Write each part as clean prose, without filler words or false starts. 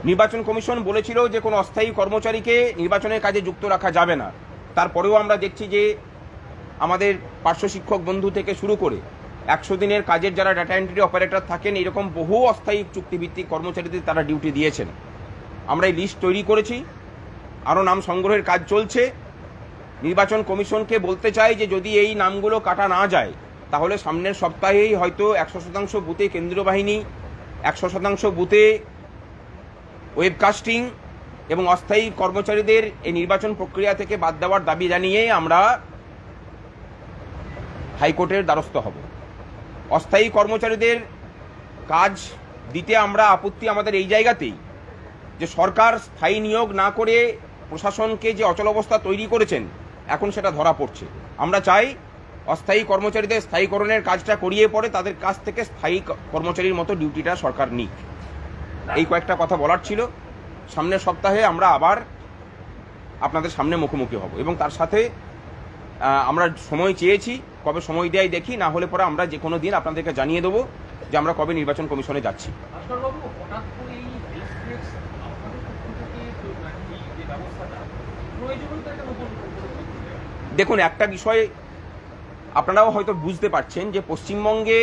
নির্বাচন কমিশন বলেছিল যে কোনো অস্থায়ী কর্মচারীকে নির্বাচনের কাজে যুক্ত রাখা যাবে না। তারপরেও আমরা দেখছি যে আমাদের পার্শ্ব শিক্ষক বন্ধু থেকে শুরু করে 100 দিনের কাজের যারা ডাটা এন্ট্রি অপারেটর থাকেন, এরকম বহু অস্থায়ী চুক্তিভিত্তিক কর্মচারীদের তারা ডিউটি দিয়েছেন। আমরা এই লিস্ট তৈরি করেছি, আরও নাম সংগ্রহের কাজ চলছে। নির্বাচন কমিশনকে বলতে চাই যে যদি এই নামগুলো কাটা না যায় তাহলে সামনের সপ্তাহেই হয়তো 100% বুথে কেন্দ্রীয় বাহিনী, 100% বুথে ওয়েবকাস্টিং এবং অস্থায়ী কর্মচারীদের এই নির্বাচন প্রক্রিয়া থেকে বাদ দেওয়ার দাবি জানিয়ে আমরা হাইকোর্টের দ্বারস্থ হব। অস্থায়ী কর্মচারীদের কাজ দিতে আমরা আপত্তি আমাদের এই জায়গাতেই যে সরকার স্থায়ী নিয়োগ না করে প্রশাসনকে যে অচলাবস্থা তৈরি করেছেন এখন সেটা ধরা পড়ছে। আমরা চাই অস্থায়ী কর্মচারীদের স্থায়ীকরণের কাজটা করিয়ে পরে তাদের কাছ থেকে স্থায়ী কর্মচারীর মতো ডিউটিটা সরকার নিক। এই কয়েকটা কথা বলার ছিল। সামনের সপ্তাহে আমরা আবার আপনাদের সামনে মুখোমুখি হব এবং তার সাথে আমরা সময় চেয়েছি, কবে সময় দেয় দেখি, না হলে পরে আমরা যে কোনো দিন আপনাদেরকে জানিয়ে দেবো যে আমরা কবে নির্বাচন কমিশনে যাচ্ছি। দেখুন, একটা বিষয় আপনারাও হয়তো বুঝতে পারছেন যে পশ্চিমবঙ্গে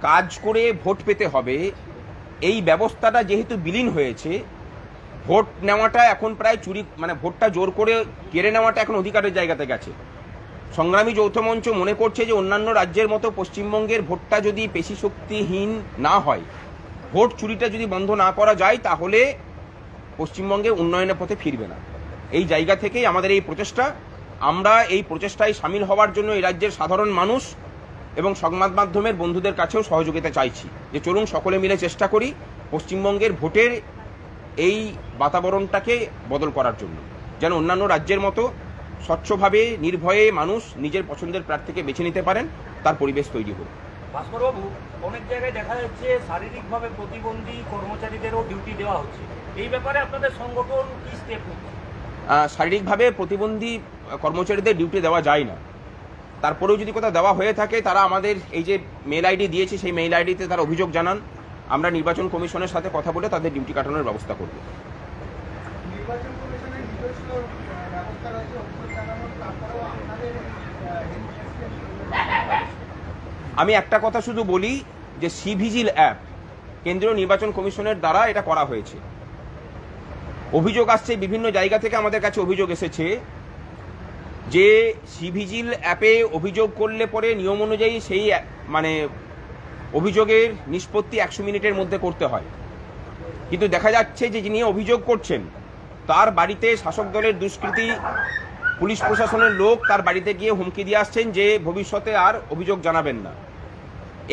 কাজ করে ভোট পেতে হবে, এই ব্যবস্থাটা যেহেতু বিলীন হয়েছে, ভোট নেওয়াটা এখন প্রায় চুরি, মানে ভোটটা জোর করে কেড়ে নেওয়াটা এখন অধিকারের জায়গাতে গেছে। সংগ্রামী যৌথ মঞ্চ মনে করছে যে অন্যান্য রাজ্যের মতো পশ্চিমবঙ্গের ভোটটা যদি পেশি শক্তিহীন না হয়, ভোট চুরিটা যদি বন্ধ না করা যায়, তাহলে পশ্চিমবঙ্গে উন্নয়নের পথে ফিরবে না। এই জায়গা থেকেই আমাদের এই প্রচেষ্টা। আমরা এই প্রচেষ্টায় সামিল হওয়ার জন্য এই রাজ্যের সাধারণ মানুষ এবং সংবাদ মাধ্যমের বন্ধুদের কাছেও সহযোগিতা চাইছি যে চলুন সকলে মিলে চেষ্টা করি পশ্চিমবঙ্গের ভোটের এই বাতাবরণটাকে বদল করার জন্য, যেন অন্যান্য রাজ্যের মতো স্বচ্ছভাবে নির্ভয়ে মানুষ নিজের পছন্দের প্রার্থীকে বেছে নিতে পারেন, তার পরিবেশ তৈরি হোক। ভাস্করবাবু, অনেক জায়গায় দেখা যাচ্ছে শারীরিকভাবে প্রতিবন্ধী কর্মচারীদেরও ডিউটি দেওয়া হচ্ছে, এই ব্যাপারে আপনাদের সংগঠন কি স্টেপ নিচ্ছে? শারীরিকভাবে প্রতিবন্ধী কর্মচারীদের ডিউটি দেওয়া যায় না। তারপরেও যদি কোথাও দেওয়া হয়ে থাকে তারা আমাদের এই যে মেল আইডি দিয়েছে সেই মেল আইডিতে তারা অভিযোগ জানান। আমরা নির্বাচন কমিশনের সাথে কথা বলে তাদের ডিউটি কাটানোর ব্যবস্থা করব। আমি একটা কথা শুধু বলি যে সিভিজিল অ্যাপ কেন্দ্রীয় নির্বাচন কমিশনের দ্বারা এটা করা হয়েছে। অভিযোগ আসছে বিভিন্ন জায়গা থেকে, আমাদের কাছে অভিযোগ এসেছে যে সিভিজিল অ্যাপে অভিযোগ করলে পরে নিয়ম অনুযায়ী সেই মানে অভিযোগের নিষ্পত্তি 100 মিনিটের মধ্যে করতে হয়, কিন্তু দেখা যাচ্ছে যে যিনি অভিযোগ করছেন তার বাড়িতে শাসক দলের দুষ্কৃতী পুলিশ প্রশাসনের লোক তার বাড়িতে গিয়ে হুমকি দিয়ে আসছেন যে ভবিষ্যতে আর অভিযোগ জানাবেন না।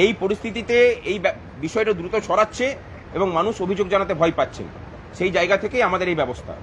এই পরিস্থিতিতে এই বিষয়টা দ্রুত ছড়াচ্ছে এবং মানুষ অভিযোগ জানাতে ভয় পাচ্ছেন। সেই জায়গা থেকেই আমাদের এই ব্যবস্থা।